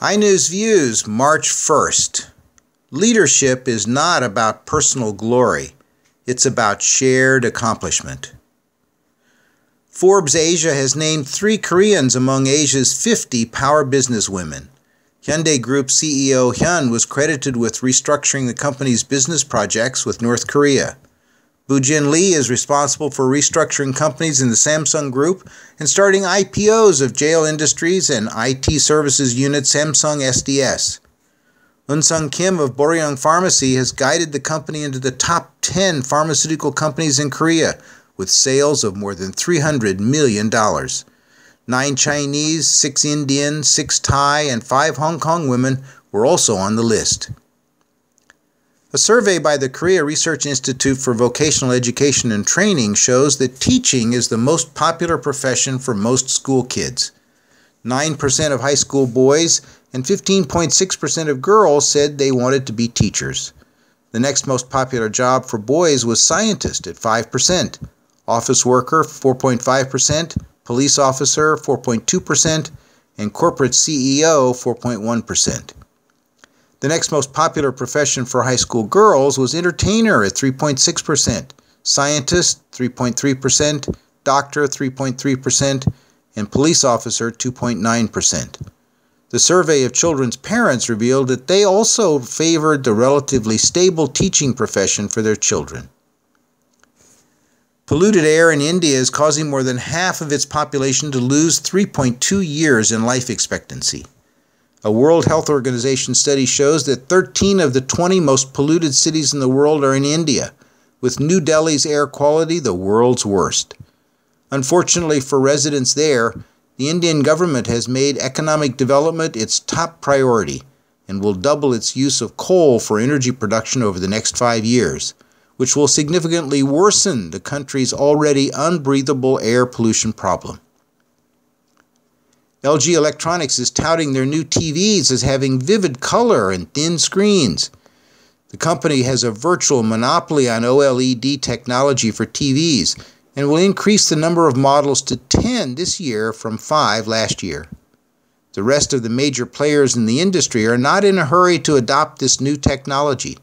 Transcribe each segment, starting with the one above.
iNews Views, March 1st. Leadership is not about personal glory. It's about shared accomplishment. Forbes Asia has named 3 Koreans among Asia's 50 power businesswomen. Hyundai Group CEO Hyun was credited with restructuring the company's business projects with North Korea. Boo-Jin Lee is responsible for restructuring companies in the Samsung Group and starting IPOs of JL Industries and IT services unit Samsung SDS. Eun-Sung Kim of Boryong Pharmacy has guided the company into the top 10 pharmaceutical companies in Korea, with sales of more than $300 million. 9 Chinese, 6 Indian, 6 Thai, and 5 Hong Kong women were also on the list. A survey by the Korea Research Institute for Vocational Education and Training shows that teaching is the most popular profession for most school kids. 9% of high school boys and 15.6% of girls said they wanted to be teachers. The next most popular job for boys was scientist at 5%, office worker 4.5%, police officer 4.2%, and corporate CEO 4.1%. The next most popular profession for high school girls was entertainer at 3.6%, scientist 3.3%, doctor 3.3%, and police officer 2.9%. The survey of children's parents revealed that they also favored the relatively stable teaching profession for their children. Polluted air in India is causing more than half of its population to lose 3.2 years in life expectancy. A World Health Organization study shows that 13 of the 20 most polluted cities in the world are in India, with New Delhi's air quality the world's worst. Unfortunately for residents there, the Indian government has made economic development its top priority and will double its use of coal for energy production over the next 5 years, which will significantly worsen the country's already unbreathable air pollution problem. LG Electronics is touting their new TVs as having vivid color and thin screens. The company has a virtual monopoly on OLED technology for TVs and will increase the number of models to 10 this year from 5 last year. The rest of the major players in the industry are not in a hurry to adopt this new technology.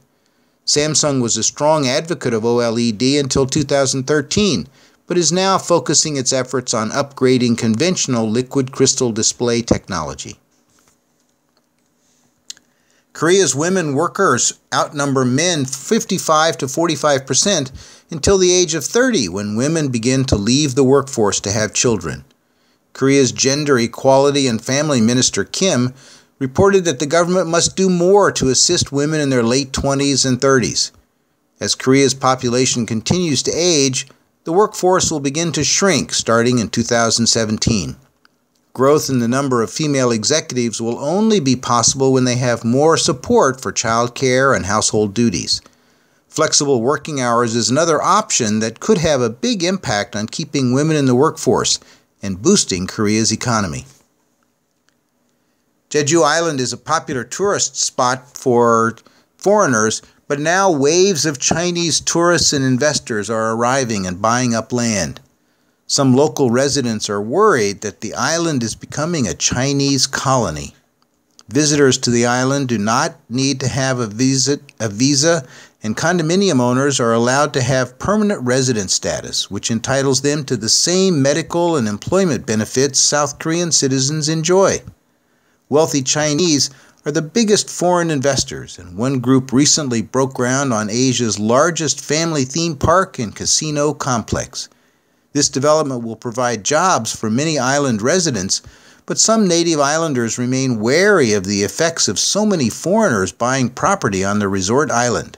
Samsung was a strong advocate of OLED until 2013, but is now focusing its efforts on upgrading conventional liquid crystal display technology. Korea's women workers outnumber men 55 to 45% until the age of 30, when women begin to leave the workforce to have children. Korea's Gender Equality and Family Minister Kim reported that the government must do more to assist women in their late 20s and 30s. As Korea's population continues to age, the workforce will begin to shrink starting in 2017. Growth in the number of female executives will only be possible when they have more support for child care and household duties. Flexible working hours is another option that could have a big impact on keeping women in the workforce and boosting Korea's economy. Jeju Island is a popular tourist spot for foreigners, but now waves of Chinese tourists and investors are arriving and buying up land. Some local residents are worried that the island is becoming a Chinese colony. Visitors to the island do not need to have a visa, and condominium owners are allowed to have permanent resident status, which entitles them to the same medical and employment benefits South Korean citizens enjoy. Wealthy Chinese are the biggest foreign investors, and one group recently broke ground on Asia's largest family theme park and casino complex. This development will provide jobs for many island residents, but some native islanders remain wary of the effects of so many foreigners buying property on the resort island.